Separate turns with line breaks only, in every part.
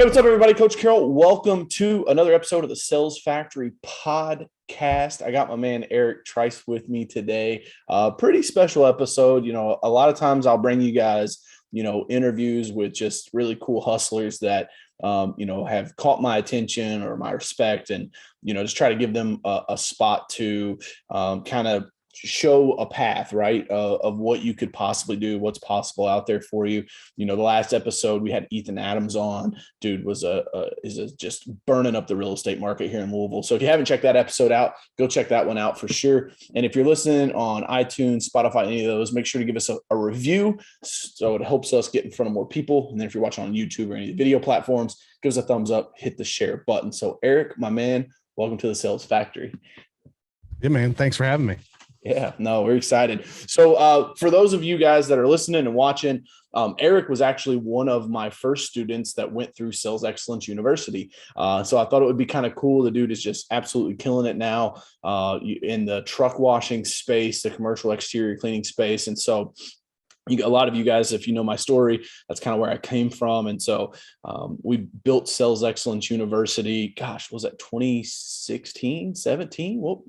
Hey, what's up, everybody? Coach Carroll. Welcome to another episode of the Sales Factory podcast. I got my man Eric Trice with me today. Pretty special episode. A lot of times I'll bring you guys, interviews with just really cool hustlers that, have caught my attention or my respect, and just try to give them a spot to kind of show a path, right, of what you could possibly do, what's possible out there for you. The last episode we had Ethan Adams on. Dude was just burning up the real estate market here in Louisville. So if you haven't checked that episode out, go check that one out for sure. And if you're listening on iTunes, Spotify, any of those, make sure to give us a review, so it helps us get in front of more people. And then if you're watching on YouTube or any of the video platforms, give us a thumbs up, hit the share button. So Eric, my man, welcome to the Sales Factory.
Yeah, man. Thanks for having me.
Yeah, no, we're excited. So for those of you guys that are listening and watching, Eric was actually one of my first students that went through Sales Excellence University. So I thought it would be kind of cool. The dude is just absolutely killing it now in the truck washing space, the commercial exterior cleaning space. And so a lot of you guys, if you know my story, that's kind of where I came from. And so we built Sales Excellence University. Gosh, was that 2016, 17? Well,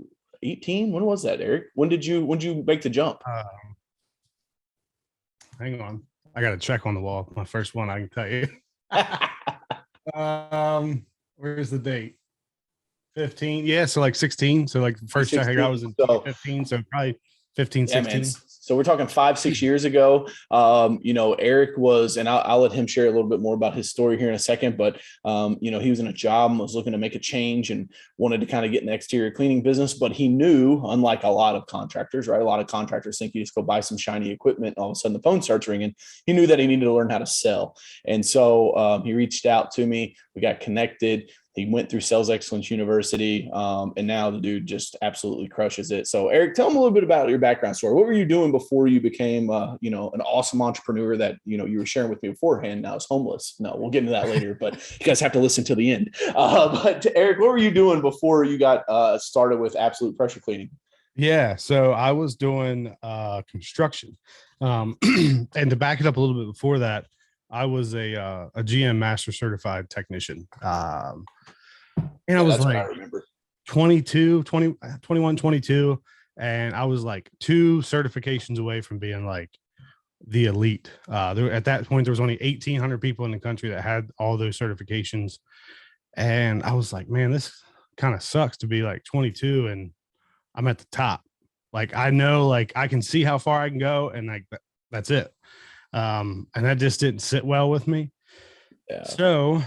18. When was that, Eric? When did you make the jump?
Hang on, I got a check on the wall. My first one, I can tell you. Where's the date? 15. Yeah, so like 16. So like the first 16, check I got was in 15. So probably 15, 16.
Man. So we're talking 5-6 years ago. Eric was, and I'll let him share a little bit more about his story here in a second, but, he was in a job and was looking to make a change and wanted to kind of get in the exterior cleaning business. But he knew, unlike a lot of contractors, right? A lot of contractors think you just go buy some shiny equipment, and all of a sudden the phone starts ringing. He knew that he needed to learn how to sell. And so he reached out to me. We got connected. He went through Sales Excellence University, and now the dude just absolutely crushes it. So, Eric, tell him a little bit about your background story. What were you doing before you became, an awesome entrepreneur that, you were sharing with me beforehand? Now is homeless. No, we'll get into that later, but you guys have to listen to the end. But Eric, what were you doing before you got started with Absolute Pressure Cleaning?
Yeah, so I was doing construction, and to back it up a little bit before that, I was a GM Master Certified Technician. And I was like 22, 20, 21, 22. And I was like 2 certifications away from being like the elite. At that point, there was only 1,800 people in the country that had all those certifications. And I was like, man, this kind of sucks to be like 22 and I'm at the top. Like, I know, like I can see how far I can go, and like that's it. And that just didn't sit well with me. Yeah. So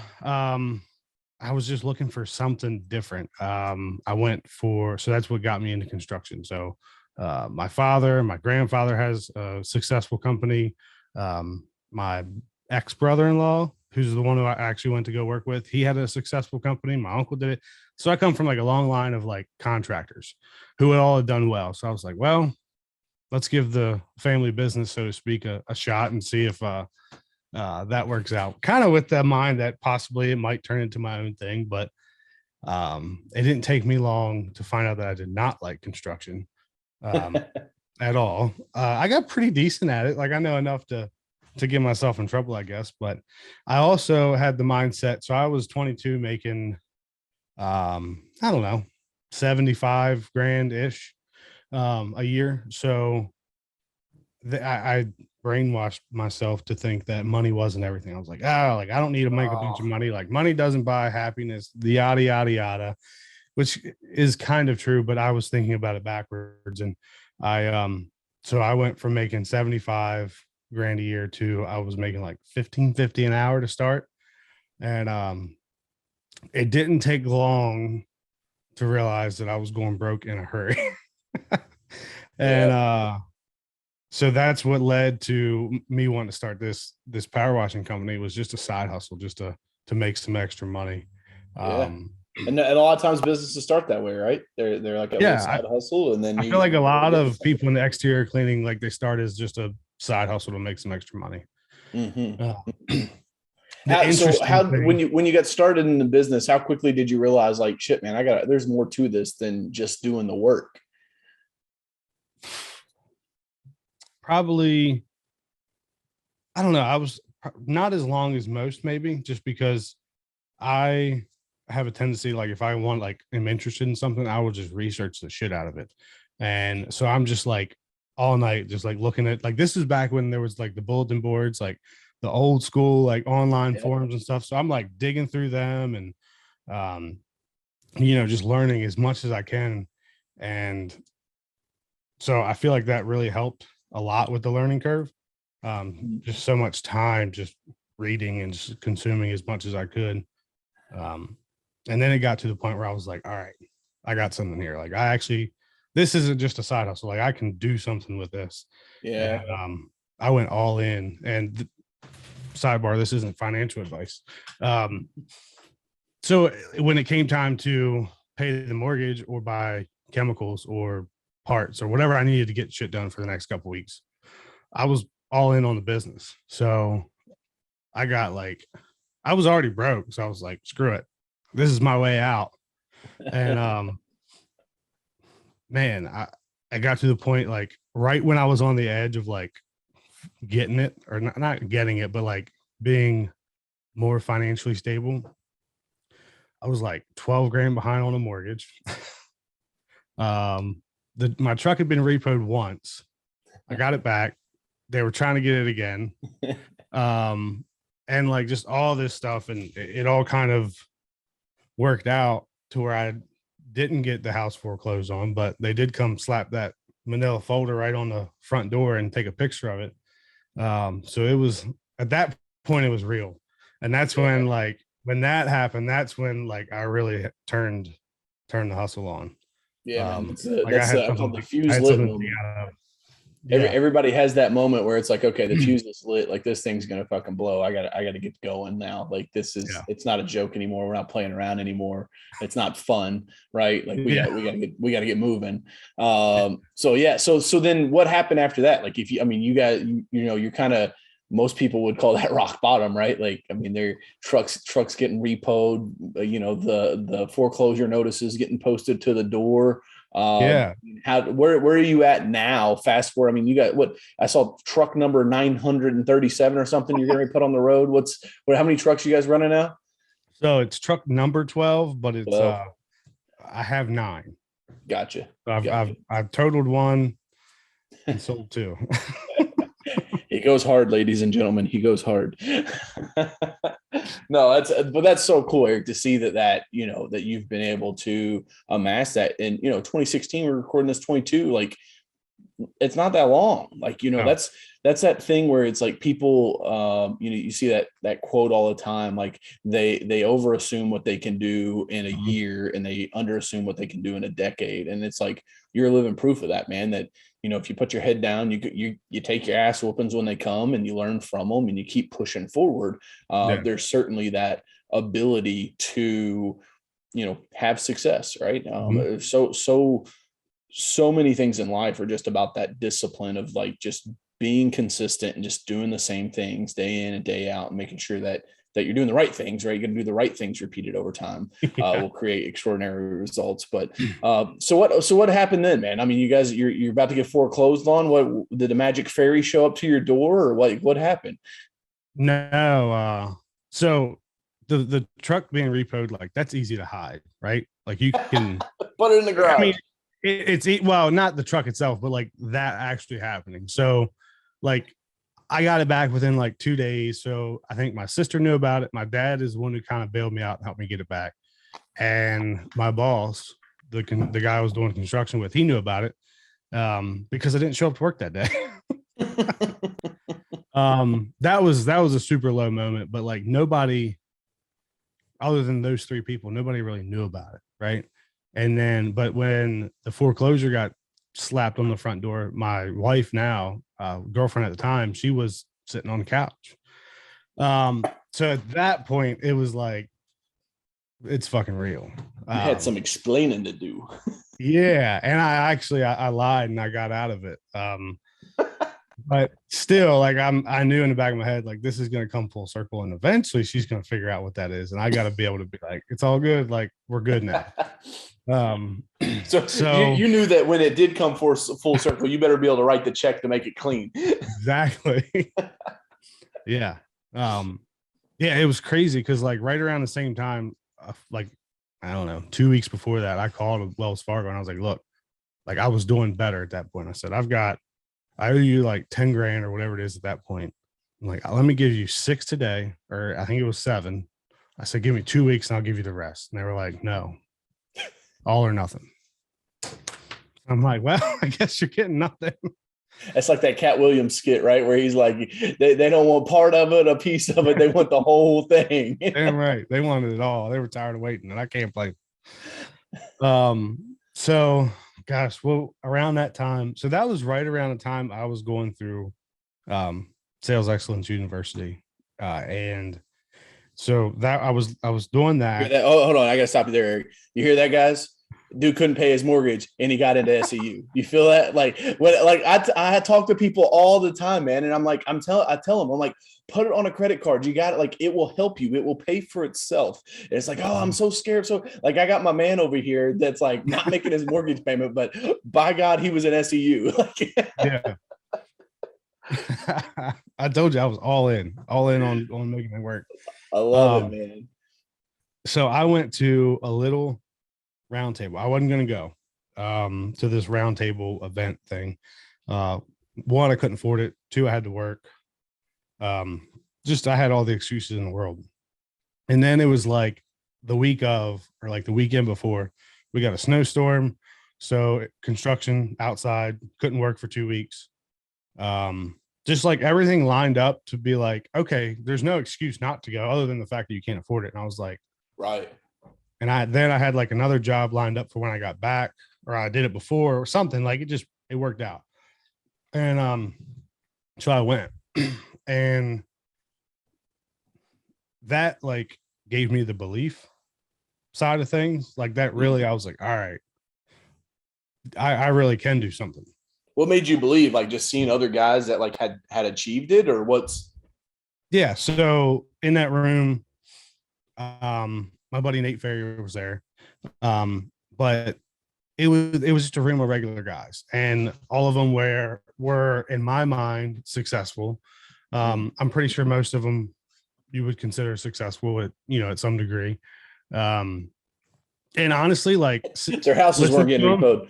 I was just looking for something different. So that's what got me into construction. So my grandfather has a successful company. My ex-brother-in-law, who's the one who I actually went to go work with, he had a successful company. My uncle did it. So I come from like a long line of like contractors who all had done well. So I was like, well, let's give the family business, so to speak, a shot and see if that works out. Kind of with the mind that possibly it might turn into my own thing, but it didn't take me long to find out that I did not like construction at all. I got pretty decent at it. Like, I know enough to get myself in trouble, I guess, but I also had the mindset. So I was 22 making, I don't know, 75 grand ish a year. So I brainwashed myself to think that money wasn't everything. I was like, I don't need to make a bunch of money. Like, money doesn't buy happiness, the yada, yada, yada, which is kind of true, but I was thinking about it backwards. And so I went from making 75 grand a year to I was making like $15.50 an hour to start. And it didn't take long to realize that I was going broke in a hurry. And so that's what led to me wanting to start this power washing company. Was just a side hustle, just to make some extra money.
And a lot of times businesses start that way, right? They're like a side hustle, and then
I feel like a lot of people in the exterior cleaning, like, they start as just a side hustle to make some extra money.
Mm-hmm. When you got started in the business, how quickly did you realize, like, shit, man, there's more to this than just doing the work?
Probably, I don't know. I was not as long as most, maybe, just because I have a tendency, like if I want, like am interested in something, I will just research the shit out of it. And so I'm just like all night, just like looking at, like, this is back when there was like the bulletin boards, like the old school, like online
Yeah.
forums and stuff. So I'm like digging through them and, um, just learning as much as I can. And so I feel like that really helped a lot with the learning curve. Just so much time, just reading and just consuming as much as I could. Um, and then it got to the point where I was like, all right, I got something here. Like this isn't just a side hustle. Like I can do something with this.
Yeah.
And I went all in. And sidebar, this isn't financial advice. So when it came time to pay the mortgage or buy chemicals or parts or whatever I needed to get shit done for the next couple weeks, I was all in on the business. So I was already broke. So I was like, screw it. This is my way out. And man, I got to the point, like right when I was on the edge of like getting it, or not getting it, but like being more financially stable. I was like 12 grand behind on a mortgage. My truck had been repoed once. I got it back. They were trying to get it again. And like just all this stuff, and it all kind of worked out to where I didn't get the house foreclosed on, but they did come slap that manila folder right on the front door and take a picture of it. So it was, at that point, it was real. And that's when, like, when that happened, that's when like I really turned the hustle on.
Yeah, man.
Like I had
I call
something,
the fuse lit moment. Everybody has that moment where it's like, okay, the fuse is lit. Like this thing's gonna fucking blow. I gotta get going now. Like it's not a joke anymore. We're not playing around anymore. It's not fun, right? Like we gotta get moving. So then what happened after that? Like if you guys, you're kind of, most people would call that rock bottom, right? Like, I mean, their trucks getting repoed, the foreclosure notices getting posted to the door. Where are you at now? Fast forward. I mean, you got I saw truck number 937 or something you're going to put on the road. How many trucks you guys running now?
So it's truck number 12, but it's,
12.
I have 9.
Gotcha.
So I've totaled 1 and sold 2.
He goes hard, ladies and gentlemen. He goes hard. No, that's so cool, Eric, to see that you've been able to amass that. And 2016, we're recording this 22. Like, it's not that long. Like,
No.
that's that thing where it's like people, you see that quote all the time. Like they over assume what they can do in a year and they under assume what they can do in a decade. And it's like, you're living proof of that, man, that, if you put your head down, you take your ass whoopings when they come and you learn from them and you keep pushing forward. There's certainly that ability to, have success, right? So many things in life are just about that discipline of like just being consistent and just doing the same things day in and day out and making sure that you're doing the right things, right? You're going to do the right things repeated over time. Will create extraordinary results. But so what happened then, man? I mean, you guys, you're about to get foreclosed on. What did the magic fairy show up to your door, or what happened?
No. So the truck being repoed, like that's easy to hide, right? Like you can
put it in the garage.
I mean, it's not the truck itself, but like that actually happening. So like I got it back within like 2 days. So I think my sister knew about it. My dad is the one who kind of bailed me out and helped me get it back. And my boss, the guy I was doing construction with, he knew about it because I didn't show up to work that day. That was a super low moment, but like nobody other than those 3 people, nobody really knew about it. Right. And then, but when the foreclosure got slapped on the front door, my wife now, girlfriend at the time, she was sitting on the couch. So at that point, it was like, it's fucking real.
You had some explaining to do.
Yeah. And I lied and I got out of it. But still, like I knew in the back of my head, like this is going to come full circle and eventually she's going to figure out what that is. And I got to be able to be like, it's all good. Like we're good now.
So you knew that when it did come full circle, you better be able to write the check to make it clean.
Exactly. Yeah. Yeah, it was crazy because like right around the same time, like I don't know, 2 weeks before that, I called Wells Fargo and I was like, look, like I was doing better at that point. I said, I owe you like 10 grand or whatever it is at that point. I'm like, let me give you 6 today, or I think it was 7. I said, give me 2 weeks and I'll give you the rest. And they were like, no, all or nothing. I'm like, well, I guess you're getting nothing.
It's like that Cat Williams skit, right? Where he's like, they don't want part of it, a piece of it. They want the whole thing.
Damn right. They wanted it all. They were tired of waiting, and I can't blame. So gosh, well, around that time, so that was right around the time I was going through Sales Excellence University. And so that I was doing that.
Oh, hold on. I got to stop you there, Eric. You hear that, guys? Dude couldn't pay his mortgage and he got into SEU. You feel that? Like when, like I talk to people all the time, man. And I'm like, I tell them, I'm like, put it on a credit card. You got it. Like, it will help you. It will pay for itself. And it's like, oh, I'm so scared. So like, I got my man over here that's like not making his mortgage payment, but by God, he was in SEU.
Yeah. I told you I was all in on making it work.
I love it, man.
So I went to a little round table. I wasn't going to go to this round table event thing. One, I couldn't afford it. Two, I had to work. Just I had all the excuses in the world. And then it was like the week of, or like the weekend before, we got a snowstorm. So construction outside, couldn't work for 2 weeks. Just like everything lined up to be like, okay, there's no excuse not to go other than the fact that you can't afford it. And I was like,
right.
And I had like another job lined up for when I got back, or I did it before or something. Like it worked out. And so I went and that like gave me the belief side of things. Like that really, I was like, all right, I really can do something.
What made you believe? Like just seeing other guys that like had achieved it, or what's?
Yeah. So in that room, my buddy Nate Ferrier was there, but it was just a room of regular guys, and all of them were in my mind successful. I'm pretty sure most of them you would consider successful at some degree. And honestly, like
their houses weren't getting repoed.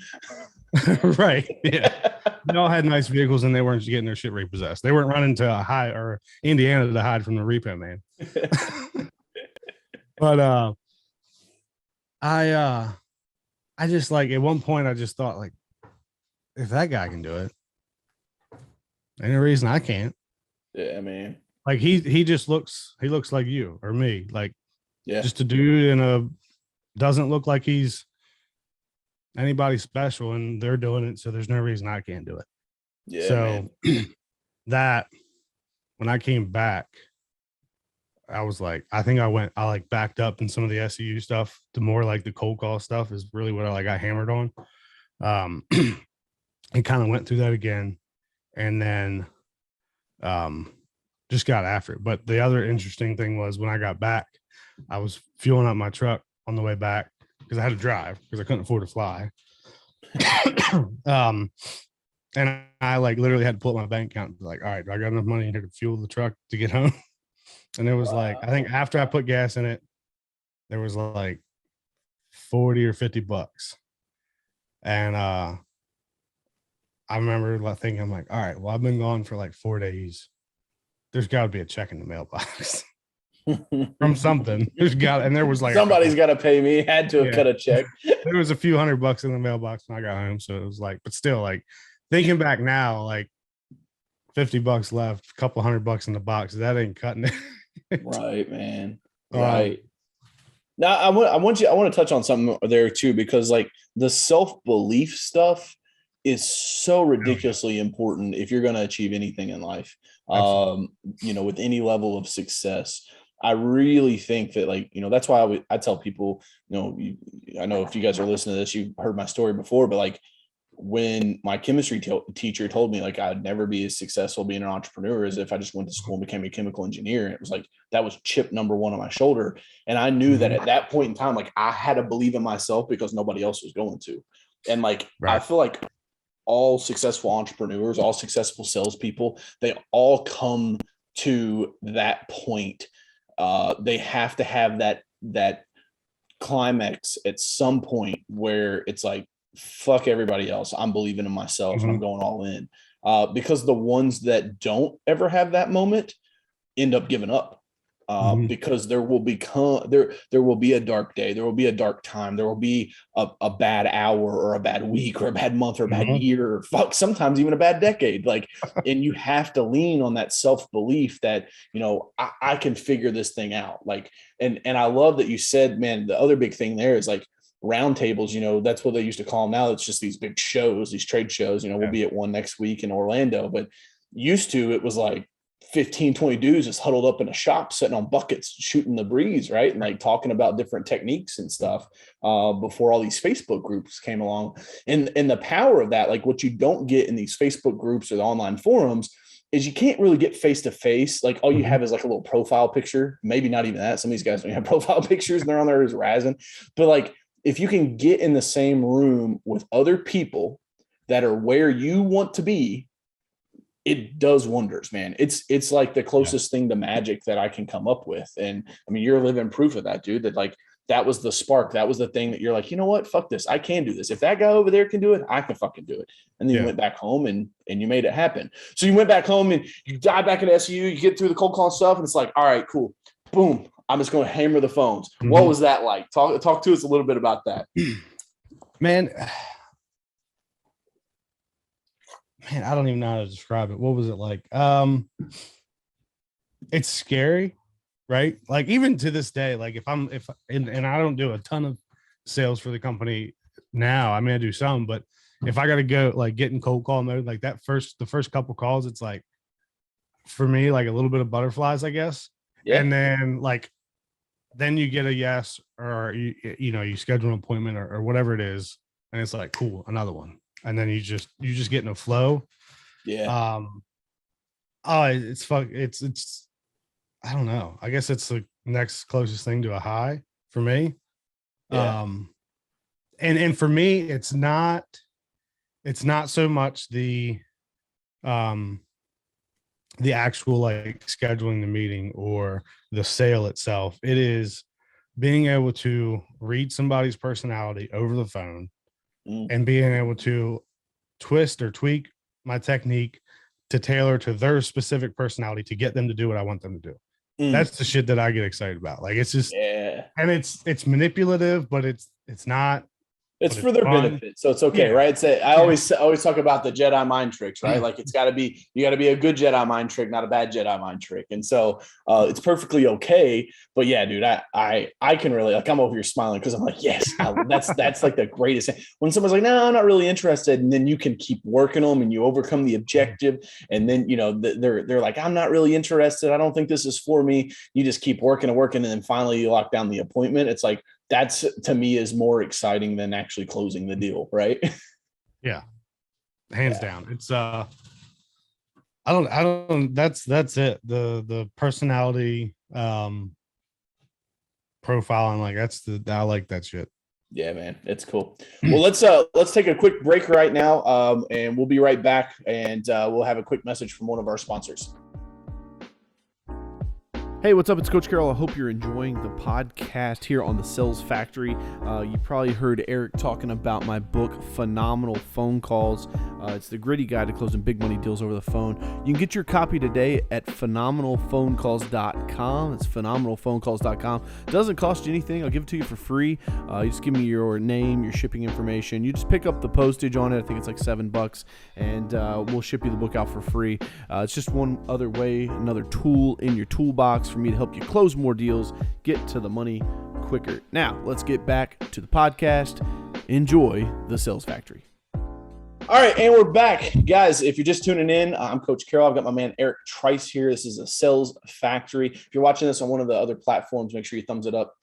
Right. Yeah. They all had nice vehicles and they weren't getting their shit repossessed. They weren't running to Indiana to hide from the repo man. But I just like at one point I just thought like, if that guy can do it, any reason I can't.
Yeah, man.
Like he looks like you or me. Like,
yeah,
just a dude doesn't look like he's anybody special, and they're doing it, so there's no reason I can't do it.
Yeah.
So that when I came back, I was like, I think I like backed up in some of the SEU stuff to more like the cold call stuff is really what I got hammered on. And kind of went through that again, and then just got after it. But the other interesting thing was when I got back, I was fueling up my truck on the way back because I had to drive because I couldn't afford to fly. And I like literally had to pull up my bank account and be like, all right, do I got enough money in here to fuel the truck to get home? And it was like, I think after I put gas in it, there was like 40 or 50 bucks. And I remember thinking, I'm like, all right, well, I've been gone for like 4 days. There's got to be a check in the mailbox from something. And there was like
somebody's got to pay me. Had to have cut a check.
There was a few $100 in the mailbox when I got home. So it was like, but still, like thinking back now, like $50 left, a couple $100 in the box. That ain't cutting it.
Right, man. Right. Now I want to touch on something there too, because like the self-belief stuff is so ridiculously important if you're going to achieve anything in life. With any level of success. I really think that, like, that's why I tell people, I know if you guys are listening to this, you've heard my story before, but like when my chemistry teacher told me like I'd never be as successful being an entrepreneur as if I just went to school and became a chemical engineer. And it was like, that was chip number one on my shoulder. And I knew that at that point in time, like I had to believe in myself because nobody else was going to. And like, I feel like all successful entrepreneurs, all successful salespeople, they all come to that point they have to have that climax at some point where it's like, fuck everybody else. I'm believing in myself and I'm going all in. Because the ones that don't ever have that moment end up giving up. Because there will be a dark day, there will be a dark time, there will be a bad hour or a bad week or a bad month or a bad year, or fuck, sometimes even a bad decade. Like, and you have to lean on that self-belief that, I can figure this thing out. Like, and I love that you said, man, the other big thing there is like roundtables, that's what they used to call them. Now it's just these big shows, these trade shows. We'll be at one next week in Orlando, but used to, it was like 15, 20 dudes just huddled up in a shop, sitting on buckets, shooting the breeze, right? And like talking about different techniques and stuff before all these Facebook groups came along. And the power of that, like what you don't get in these Facebook groups or the online forums, is you can't really get face to face. Like all you have is like a little profile picture, maybe not even that. Some of these guys don't have profile pictures and they're on there as razzing. But like, if you can get in the same room with other people that are where you want to be, it does wonders, man. It's like the closest thing to magic that I can come up with. And I mean, you're living proof of that, dude, that like, that was the spark. That was the thing that you're like, you know what? Fuck this. I can do this. If that guy over there can do it, I can fucking do it. And then you went back home and you made it happen. So you went back home and you dive back into SU, you get through the cold call stuff. And it's like, all right, cool. Boom. I'm just going to hammer the phones. What was that like? Talk to us a little bit about that.
Man, I don't even know how to describe it. What was it like? It's scary, right? Like even to this day, like if I don't do a ton of sales for the company now. I mean, I do some, but if I got to go like get in cold call mode, like the first couple calls, it's like for me, like a little bit of butterflies, I guess. Yeah. And then you get a yes, or you schedule an appointment or whatever it is, and it's like, cool, another one. And then you just get in a flow. Yeah. It's I don't know. I guess it's the next closest thing to a high for me. Yeah. And for me, it's not so much the actual like scheduling the meeting or the sale itself. It is being able to read somebody's personality over the phone and being able to twist or tweak my technique to tailor to their specific personality to get them to do what I want them to do. That's the shit that I get excited about. Like it's just, and it's manipulative, but it's not.
It's for their benefit, so it's okay, right? I always talk about the Jedi mind tricks, right? Like you got to be a good Jedi mind trick, not a bad Jedi mind trick, and so it's perfectly okay. But yeah, dude, I can really, like, I'm over here smiling because I'm like, yes, that's like the greatest thing. When someone's like, no, I'm not really interested, and then you can keep working them and you overcome the objective, and then they're like, I'm not really interested. I don't think this is for me. You just keep working and working, and then finally you lock down the appointment. It's like, that's to me is more exciting than actually closing the deal, right?
Yeah, hands down. It's I don't. That's it. The personality profiling, like I like that shit.
Yeah, man, it's cool. Well, let's take a quick break right now, and we'll be right back, and we'll have a quick message from one of our sponsors. Hey, what's up? It's Coach Carroll. I hope you're enjoying the podcast here on the Sales Factory. You probably heard Eric talking about my book, Phenomenal Phone Calls. It's the gritty guide to closing big money deals over the phone. You can get your copy today at phenomenalphonecalls.com. It's phenomenalphonecalls.com. It doesn't cost you anything. I'll give it to you for free. You just give me your name, your shipping information. You just pick up the postage on it. I think it's like $7, and we'll ship you the book out for free. It's just one other way, another tool in your toolbox for me to help you close more deals, get to the money quicker. Now, let's get back to the podcast. Enjoy the Sales Factory. All right, and we're back. Guys, if you're just tuning in, I'm Coach Carroll. I've got my man Eric Trice here. This is a Sales Factory. If you're watching this on one of the other platforms, make sure you thumbs it up,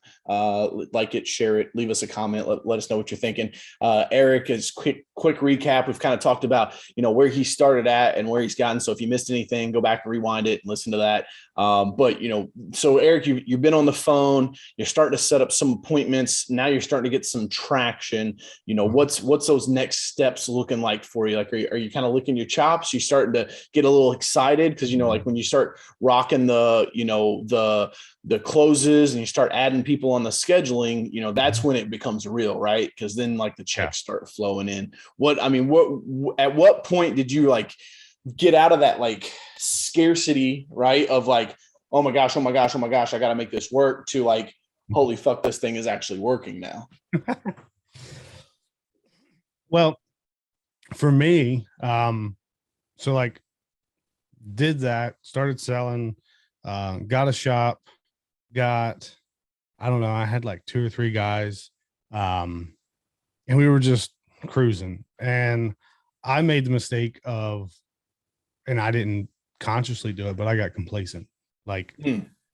like it, share it, leave us a comment, let us know what you're thinking. Eric is quick recap. We've kind of talked about, where he started at and where he's gotten. So if you missed anything, go back and rewind it and listen to that. But so Eric, you've been on the phone, you're starting to set up some appointments. Now you're starting to get some traction. What's those next steps looking like for you? Like, are you kind of licking your chops? You starting to get a little excited because like when you start rocking the the closes and you start adding people on the scheduling, you know, that's when it becomes real, right? Because then like the checks start flowing in. At what point did you like get out of that like scarcity, right? Of like, oh my gosh, I got to make this work, to like, holy fuck, this thing is actually working now.
Well, for me, so like did that, started selling, got a shop, I don't know, I had like 2 or 3 guys, and we were just cruising, and I made the mistake of, and I didn't consciously do it, but I got complacent. Like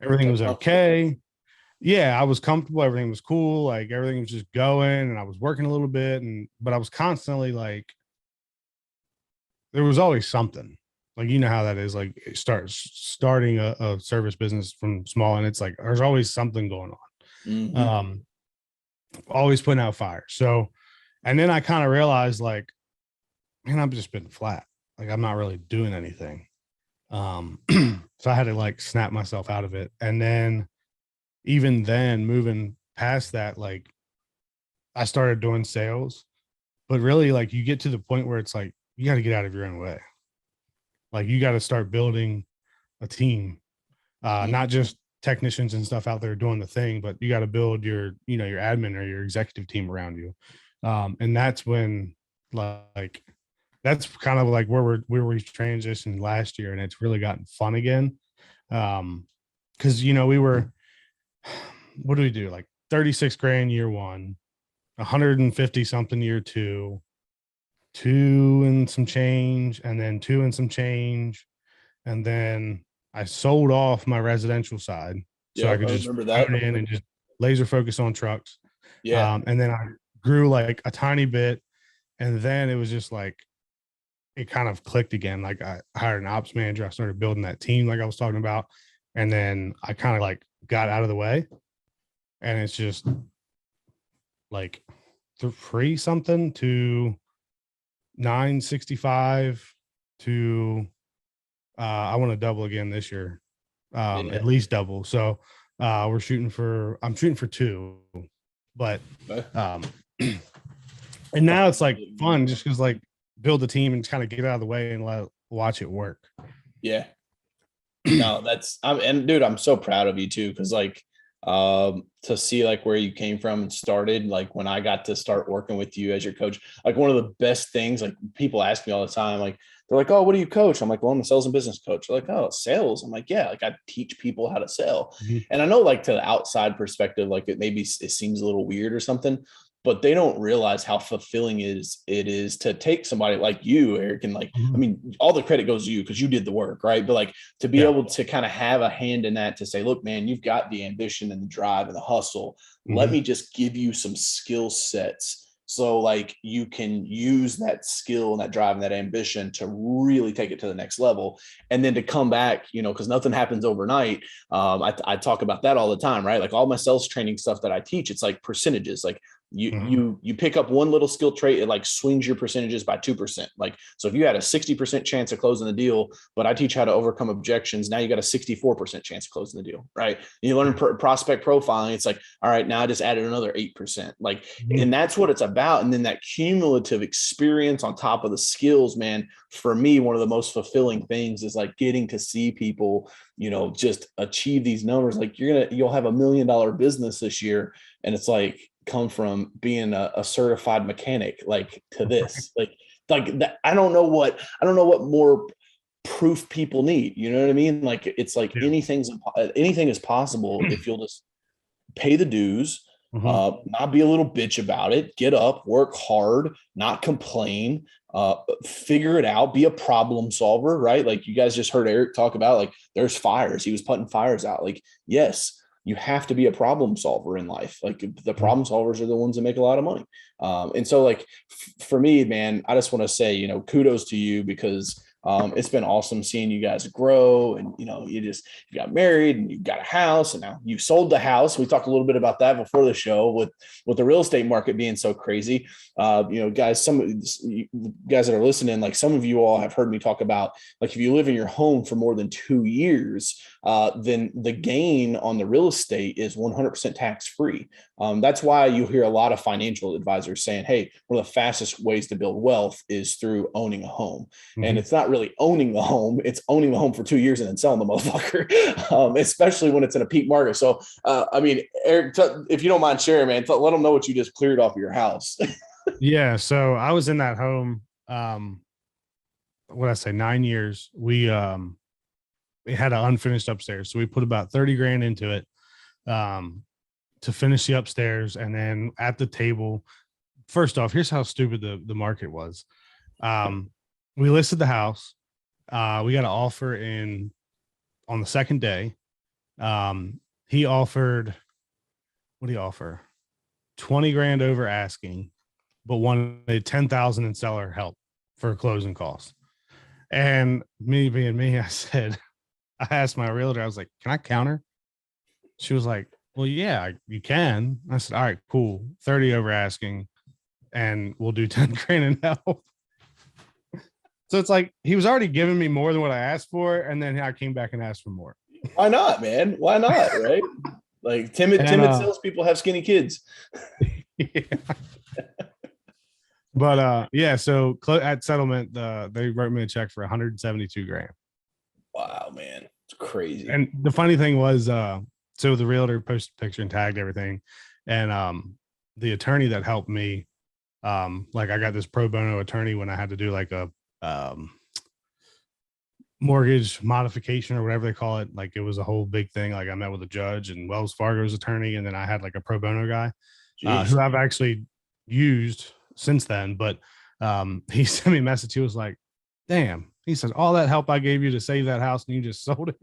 everything was okay. Yeah, I was comfortable. Everything was cool. Like everything was just going, and I was working a little bit, but I was constantly like, there was always something. Like, you know how that is. Like starting a service business from small, and it's like there's always something going on. Always putting out fire. So, and then I kind of realized, like, man, I've just been flat. Like I'm not really doing anything. So I had to like snap myself out of it. And then even then, moving past that, like I started doing sales, but really like you get to the point where it's like you got to get out of your own way. Like you got to start building a team, not just technicians and stuff out there doing the thing, but you got to build your, you know, your admin or your executive team around you. And that's when like, that's kind of like where we transitioned last year, and it's really gotten fun again. Cause you know, we were, what do we do? Like 36 grand year 1, 150 something year 2, 2 and some change, and then 2 and some change. And then I sold off my residential side. So I could just
remember that
in and just laser focus on trucks.
Yeah.
And then I grew like a tiny bit. And then it was just like, it kind of clicked again. Like I hired an ops manager. I started building that team like I was talking about. And then I kind of like got out of the way. And it's just like 3 something to 965 to I want to double again this year. At least double. So I'm shooting for 2, but and now it's like fun just because like build a team and kind of get out of the way and watch it work.
Yeah. No, and dude, I'm so proud of you too. Cause like, to see like where you came from and started, like when I got to start working with you as your coach, like one of the best things, like people ask me all the time, like they're like, oh, what do you coach? I'm like, well, I'm a sales and business coach. They're like, oh, sales. I'm like, yeah, like I teach people how to sell. And I know like to the outside perspective, like it seems a little weird or something, but they don't realize how fulfilling it is to take somebody like you, Eric, and like, I mean, all the credit goes to you because you did the work, right? But like to be able to kind of have a hand in that, to say, look, man, you've got the ambition and the drive and the hustle. Let me just give you some skill sets so like you can use that skill and that drive and that ambition to really take it to the next level. And then to come back, you know, because nothing happens overnight. I talk about that all the time, right? Like all my sales training stuff that I teach, it's like percentages. Like you pick up one little skill trait, it like swings your percentages by 2%. Like, so if you had a 60% chance of closing the deal, but I teach how to overcome objections, now you got a 64% chance of closing the deal, right? You learn prospect profiling. It's like, all right, now I just added another 8%. Like, and that's what it's about. And then that cumulative experience on top of the skills, man, for me, one of the most fulfilling things is like getting to see people, you know, just achieve these numbers. Like you'll have $1 million business this year. And it's like, come from being a certified mechanic like to this like that. I don't know what more proof people need, you know what I mean? Like it's like anything is possible if you'll just pay the dues, not be a little bitch about it, get up, work hard, not complain, figure it out, be a problem solver, right? Like you guys just heard Eric talk about, like there's fires, he was putting fires out. Like, yes, you have to be a problem solver in life. Like the problem solvers are the ones that make a lot of money. And so like for me, man, I just want to say, you know, kudos to you because It's been awesome seeing you guys grow, and you got married and you got a house, and now you've sold the house. We talked a little bit about that before the show with the real estate market being so crazy. Guys, some of you guys that are listening, like some of you all have heard me talk about, like if you live in your home for more than 2 years, then the gain on the real estate is 100% tax free. That's why you hear a lot of financial advisors saying, hey, one of the fastest ways to build wealth is through owning a home.
Mm-hmm.
And it's not really owning the home, it's owning the home for 2 years and then selling the motherfucker, especially when it's in a peak market. So, Eric, if you don't mind sharing, man, let them know what you just cleared off of your house.
Yeah. So I was in that home, what I say, 9 years. We had an unfinished upstairs. So we put about 30 grand into it to finish the upstairs. And then at the table, first off, here's how stupid the market was. We listed the house. We got an offer in on the second day. He offered, what did he offer? 20 grand over asking, but wanted 10,000 in seller help for closing costs. And me being me, I asked my realtor, I was like, can I counter? She was like, well, yeah, you can. I said, all right, cool. 30 over asking, and we'll do 10 grand in help. So it's like he was already giving me more than what I asked for, and then I came back and asked for more.
Why not, man? Why not? Right? Like timid salespeople have skinny kids.
Yeah. But yeah, so at settlement, they wrote me a check for 172 grand.
Wow, man, it's crazy.
And the funny thing was, so the realtor posted a picture and tagged everything, and the attorney that helped me, like I got this pro bono attorney when I had to do like a mortgage modification or whatever they call it. Like it was a whole big thing. Like I met with a judge and Wells Fargo's attorney, and then I had like a pro bono guy who I've actually used since then. But he sent me a message. He was like, damn, he says, all that help I gave you to save that house and you just sold it.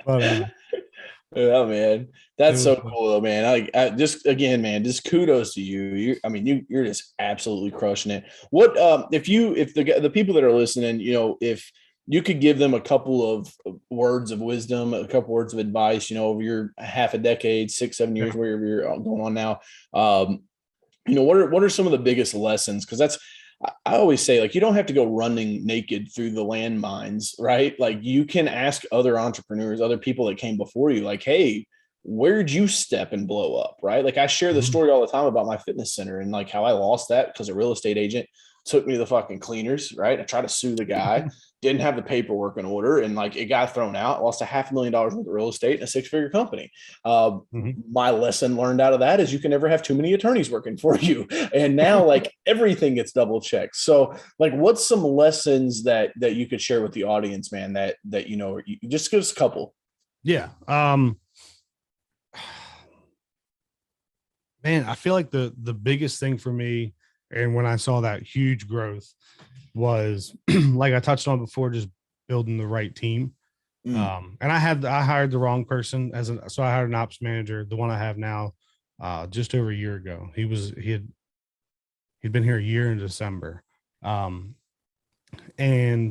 But
yeah, man, that's so cool though, man. I just again, man, just kudos to you. You're just absolutely crushing it. What if the people that are listening, if you could give them a couple of words of wisdom, a couple words of advice, over your half a decade, 6-7 years, wherever you're going on now, what are some of the biggest lessons? Because I always say, like, you don't have to go running naked through the landmines, right? Like you can ask other entrepreneurs, other people that came before you, like, hey, where'd you step and blow up, right? Like I share the story all the time about my fitness center and like how I lost that because a real estate agent took me to the fucking cleaners, right? I tried to sue the guy, didn't have the paperwork in order, and like it got thrown out. Lost $500,000 worth of real estate in a 6-figure company. My lesson learned out of that is you can never have too many attorneys working for you. And now like everything gets double checked. So like, what's some lessons that you could share with the audience, man? That you just give us a couple.
Yeah. Man, I feel like the biggest thing for me, and when I saw that huge growth, was like I touched on before, just building the right team. And I hired the wrong person so I hired an ops manager, the one I have now, just over a year ago. He'd been here a year in December. And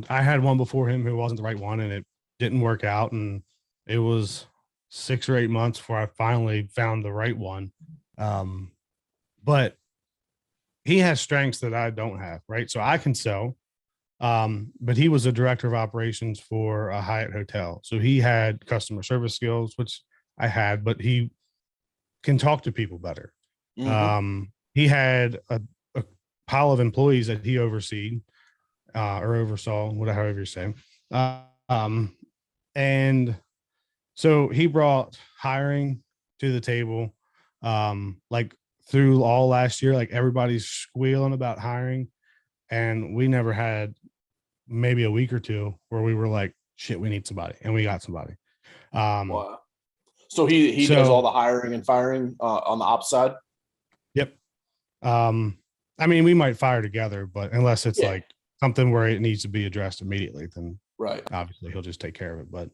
I had one before him who wasn't the right one, and it didn't work out. And it was 6 or 8 months before I finally found the right one. But he has strengths that I don't have, right? So I can sell. But he was a director of operations for a Hyatt hotel. So he had customer service skills, which I had, but he can talk to people better. He had a pile of employees that he oversaw, however you say. And so he brought hiring to the table. Like through all last year, like everybody's squealing about hiring, and we never had maybe a week or two where we were like, shit, we need somebody, and we got somebody.
Wow. So he does all the hiring and firing on the ops side.
Yep. We might fire together, but unless it's like something where it needs to be addressed immediately, then
right,
obviously he'll just take care of it. But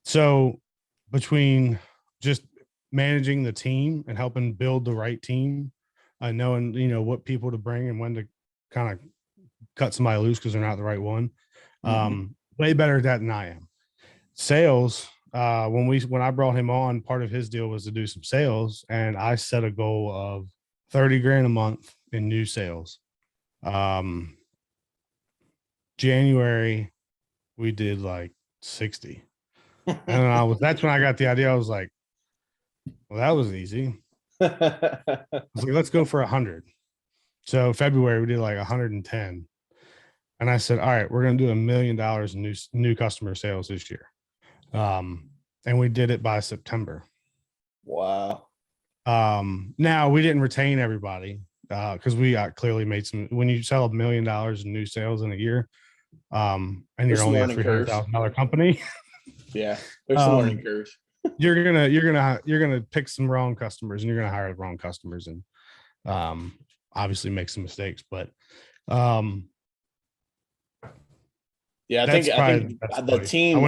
so between just managing the team and helping build the right team, knowing what people to bring and when to kind of cut somebody loose because they're not the right one.
Mm-hmm.
Way better at that than I am. Sales, when I brought him on, part of his deal was to do some sales, and I set a goal of 30 grand a month in new sales. January, we did like 60. And that's when I got the idea. I was like, well, that was easy. I was like, let's go for 100. So February, we did like 110. And I said, all right, we're going to do $1 million in new customer sales this year. And we did it by September.
Wow.
Now we didn't retain everybody because we clearly made some. When you sell $1 million in new sales in a year, and
There's
you're
some
only a
learning curves.
$300,000 company,
Yeah, there's some learning curves.
you're gonna pick some wrong customers, and you're gonna hire the wrong customers, and obviously make some mistakes. But
yeah, I think the team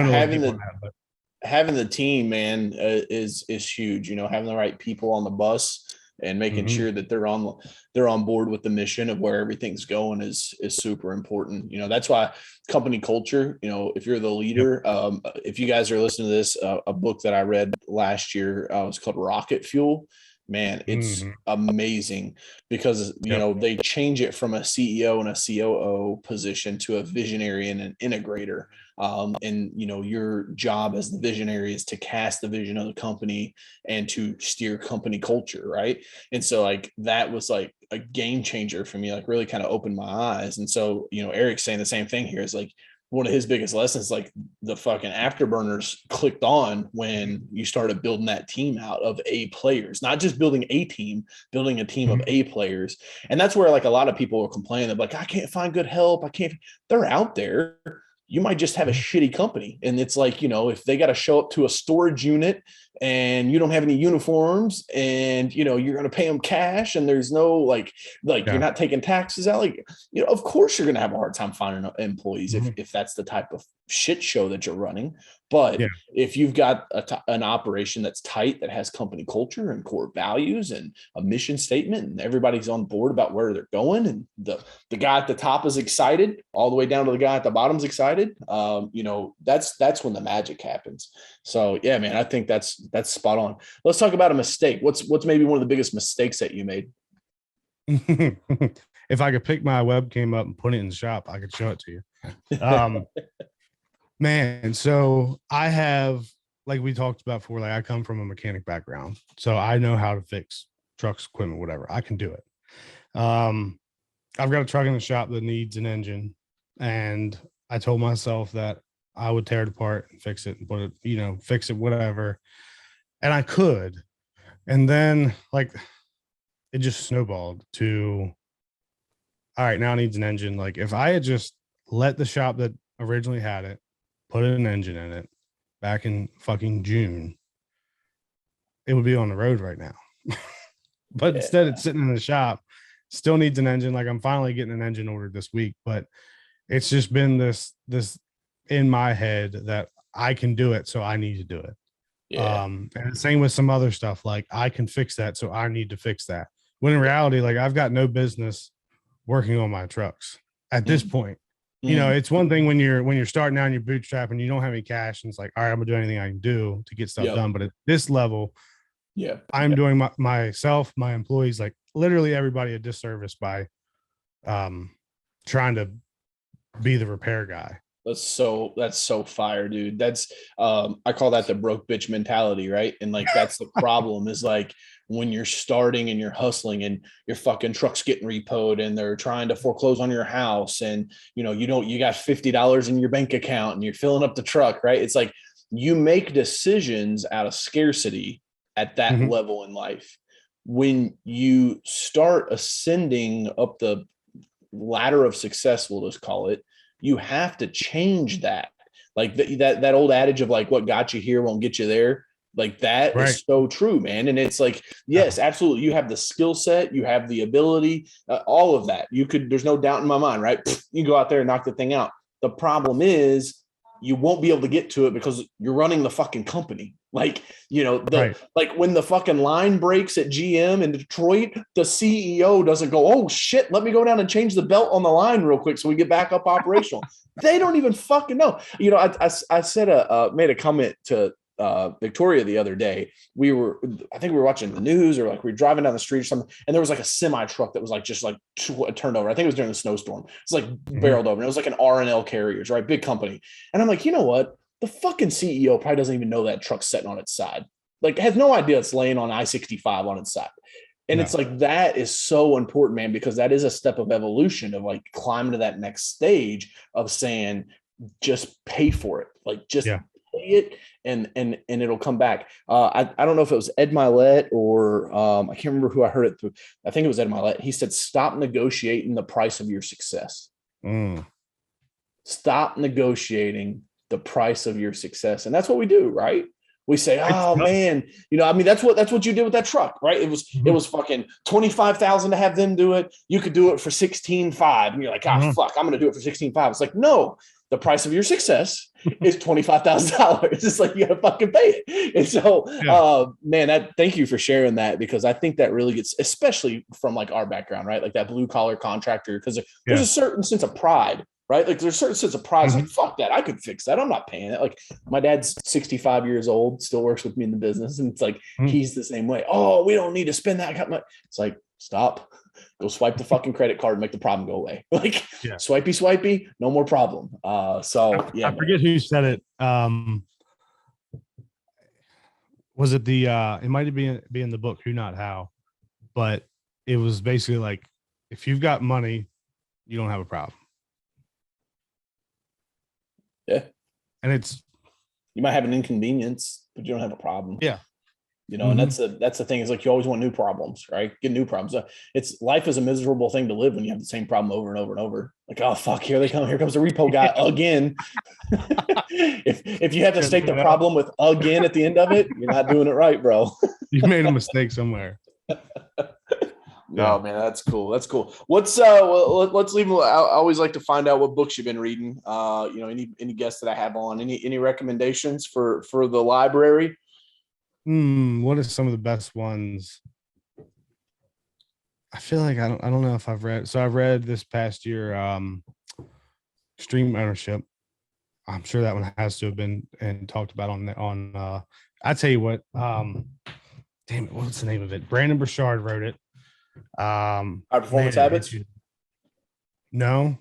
having the team, man, is huge. You know, having the right people on the bus and making sure that they're on board with the mission of where everything's going is super important. You know, that's why company culture, you know, if you're the leader, if you guys are listening to this, a book that I read last year was called Rocket Fuel. Man, it's amazing because, you know, they change it from a CEO and a COO position to a visionary and an integrator. And, you know, your job as the visionary is to cast the vision of the company and to steer company culture. Right. And so like, that was like a game changer for me, like really kind of opened my eyes. And so, you know, Eric's saying the same thing here is like, one of his biggest lessons, like the fucking afterburners clicked on when you started building that team out of A players, not just building a team, building a team of A players. And that's where like a lot of people are complaining. They're like, I can't find good help. They're out there. You might just have a shitty company. And it's like, you know, if they got to show up to a storage unit and you don't have any uniforms and, you know, you're going to pay them cash and there's no like you're not taking taxes out, like, you know, of course you're going to have a hard time finding employees if that's the type of shit show that you're running. But if you've got an operation that's tight, that has company culture and core values and a mission statement, and everybody's on board about where they're going, and the guy at the top is excited, all the way down to the guy at the bottom's excited, you know, that's when the magic happens. So yeah, man, I think that's spot on. Let's talk about a mistake. What's maybe one of the biggest mistakes that you made?
If I could pick my webcam up and put it in the shop, I could show it to you. Man, so I have, like we talked about before, like I come from a mechanic background, so I know how to fix trucks, equipment, whatever. I can do it. I've got a truck in the shop that needs an engine, and I told myself that I would tear it apart and fix it and put it, you know, fix it, whatever. And I could. And then like it just snowballed to, all right, now it needs an engine. Like if I had just let the shop that originally had it put an engine in it back in fucking June, it would be on the road right now. But instead it's sitting in the shop, still needs an engine. Like I'm finally getting an engine ordered this week, but it's just been this in my head that I can do it, so I need to do it. And the same with some other stuff, like I can fix that, so I need to fix that. When in reality, like I've got no business working on my trucks at this point. You know, it's one thing when you're starting out and you're bootstrapping, you don't have any cash, and it's like, all right, I'm gonna do anything I can do to get stuff done. But at this level, I'm doing myself, my employees, like literally everybody a disservice by trying to be the repair guy.
That's so fire, dude. That's I call that the broke bitch mentality, right? And like that's the problem is like when you're starting and you're hustling and your fucking truck's getting repoed and they're trying to foreclose on your house, and you know, you got $50 in your bank account and you're filling up the truck, right? It's like you make decisions out of scarcity at that level in life. When you start ascending up the ladder of success, we'll just call it, you have to change that. Like that old adage of like, what got you here won't get you there. Like that is so true, man. And it's like, yes, absolutely. You have the skill set, you have the ability, all of that. There's no doubt in my mind, right? You go out there and knock the thing out. The problem is you won't be able to get to it because you're running the fucking company. Like,
Right.
like when the fucking line breaks at GM in Detroit, the CEO doesn't go, oh shit, let me go down and change the belt on the line real quick so we get back up operational. They don't even fucking know. I said made a comment to Victoria the other day. I think we were watching the news, or like we were driving down the street or something, and there was like a semi truck that was like just like turned over. I think it was during the snowstorm. It's like barreled over. And it was like an R&L Carriers, right? Big company. And I'm like, you know what? The fucking CEO probably doesn't even know that truck's sitting on its side. Like, has no idea it's laying on I-65 on its side. And it's like, that is so important, man, because that is a step of evolution of like climbing to that next stage of saying, just pay for it. Like, just pay it and it'll come back. I don't know if it was Ed Milet or I can't remember who I heard it through. I think it was Ed Milet. He said, stop negotiating the price of your success. Stop negotiating the price of your success. And that's what we do, right? We say, oh man, that's what you did with that truck, right? It was fucking 25,000 to have them do it. You could do it for 16.5. And you're like, fuck, I'm going to do it for 16.5. It's like, no, the price of your success is $25,000. It's like, you got to fucking pay it. And so, man, thank you for sharing that, because I think that really gets, especially from like our background, right? Like that blue collar contractor, because there's a certain sense of pride. Right. Like there's a certain sense of pride. Like, fuck that. I could fix that. I'm not paying it. Like my dad's 65 years old, still works with me in the business. And it's like, he's the same way. Oh, we don't need to spend that much. It's like, stop, go swipe the fucking credit card and make the problem go away. Like swipey, no more problem. I
forget who said it. Was it it might be in the book, Who Not How, but it was basically like, if you've got money, you don't have a problem.
Yeah.
And
you might have an inconvenience, but you don't have a problem.
Yeah.
And that's the thing, is like, you always want new problems, right? Get new problems. Life is a miserable thing to live when you have the same problem over and over and over. Like, oh fuck, here comes the repo guy again. if you have to state the problem with again at the end of it, you're not doing it right, bro.
You made a mistake somewhere.
No, man, that's cool. That's cool. What's let's leave. I always like to find out what books you've been reading. Any guests that I have on, any recommendations for the library?
What are some of the best ones? I feel like I don't know if I've read. So I've read this past year, Extreme Ownership. I'm sure that one has to have been and talked about on. I tell you what, damn it, what's the name of it? Brandon Burchard wrote it.
High Performance Habits?
No,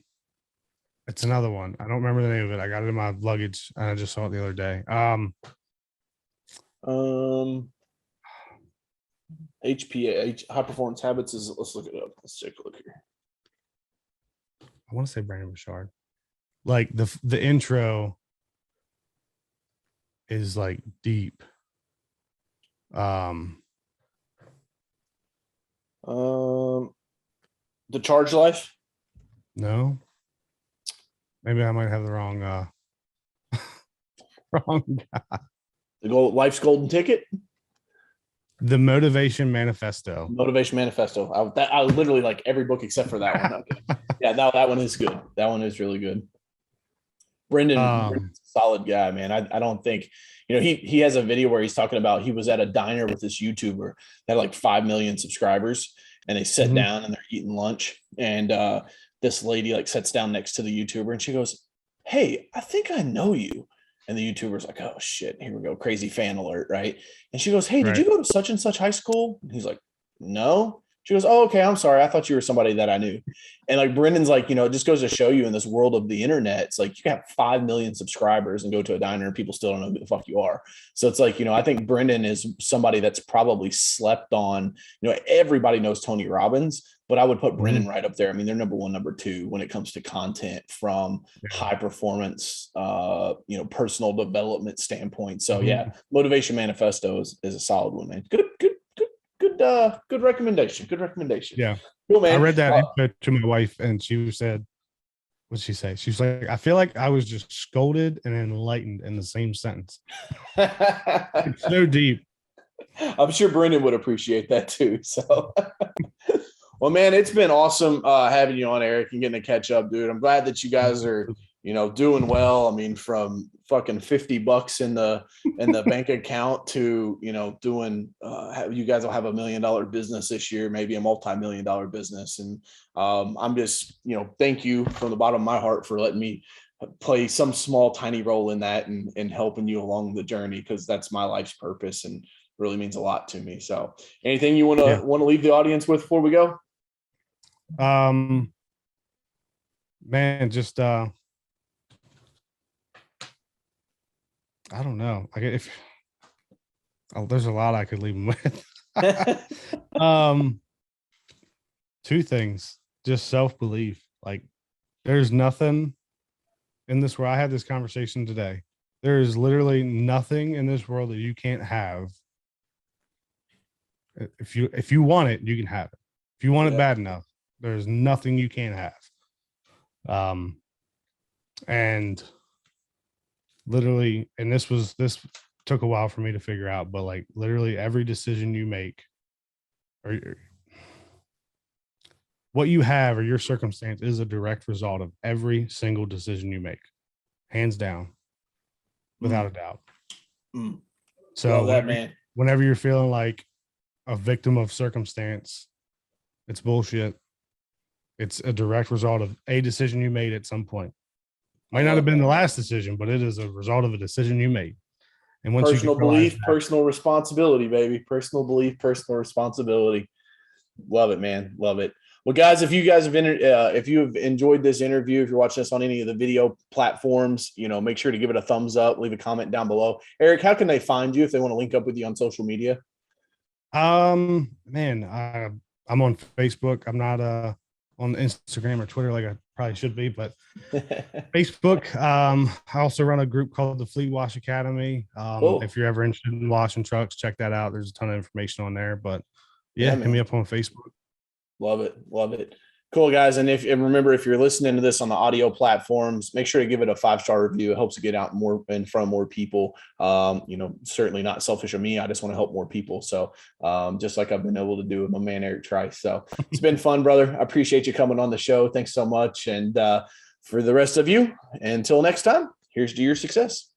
it's another one. I don't remember the name of it. I got it in my luggage and I just saw it the other day.
HPA, High Performance Habits is, let's look it up. Let's take a look here.
I want to say Brandon Burchard. Like the intro is like deep.
The Charge Life?
No. Maybe I might have the wrong guy.
Life's Golden Ticket?
The Motivation Manifesto.
Motivation Manifesto. I literally like every book except for that one. Okay. Yeah, that one is good. That one is really good. Brendan's a solid guy, man. I don't think, he has a video where he's talking about he was at a diner with this YouTuber that had like 5 million subscribers, and they sit down and they're eating lunch, and this lady like sits down next to the YouTuber and she goes, "Hey, I think I know you." And the YouTuber's like, "Oh shit, here we go, crazy fan alert," right? And she goes, "Hey, did you go to such and such high school?" And he's like, "No." She goes, "Oh, okay, I'm sorry. I thought you were somebody that I knew." And like Brendan's like, it just goes to show you, in this world of the internet, it's like you can have 5 million subscribers and go to a diner and people still don't know who the fuck you are. So it's like, I think Brendan is somebody that's probably slept on. Everybody knows Tony Robbins, but I would put Brendan right up there. I mean, they're number 1, number 2 when it comes to content from high performance, personal development standpoint. So yeah, Motivation Manifesto is a solid one, man. Good recommendation. Good recommendation.
Yeah.
Cool, man.
I read that intro to my wife and she said, what'd she say? She was like, "I feel like I was just scolded and enlightened in the same sentence." It's so deep.
I'm sure Brendan would appreciate that too. So well, man, it's been awesome having you on, Eric, and getting to catch up, dude. I'm glad that you guys are doing well. I mean, from fucking $50 in the bank account to, doing, you guys will have $1 million business this year, maybe a multi-million-dollar business. And I'm just, thank you from the bottom of my heart for letting me play some small, tiny role in that and helping you along the journey. Cause that's my life's purpose and really means a lot to me. So anything you want to leave the audience with before we go?
Man, just, I don't know. There's a lot I could leave them with. Two things, just self-belief. Like there's nothing in this world. I had this conversation today. There is literally nothing in this world that you can't have. If you want it, you can have it. If you want it bad enough, there's nothing you can't have. And literally, and this took a while for me to figure out, but like literally every decision you make or what you have or your circumstance is a direct result of every single decision you make, hands down, without a doubt. So whenever you're feeling like a victim of circumstance, it's bullshit. It's a direct result of a decision you made at some point. Might not have been the last decision, but it is a result of a decision you made. And once
personal belief, personal responsibility, baby. Personal belief, personal responsibility. Love it, man. Love it. Well, guys, if you guys have been, if you have enjoyed this interview, if you're watching us on any of the video platforms, make sure to give it a thumbs up, leave a comment down below. Eric, how can they find you if they want to link up with you on social media?
Man, I'm on Facebook. I'm not on Instagram or Twitter like I probably should be, but Facebook. I also run a group called the Fleet Wash Academy. Cool. If you're ever interested in washing trucks, check that out. There's a ton of information on there, but hit me up on Facebook.
Love it. Love it. Cool, guys. And remember, if you're listening to this on the audio platforms, make sure to give it a 5-star review. It helps it get out more in front of more people. Certainly not selfish of me. I just want to help more people. So just like I've been able to do with my man, Eric Trice. So it's been fun, brother. I appreciate you coming on the show. Thanks so much. And for the rest of you, until next time, here's to your success.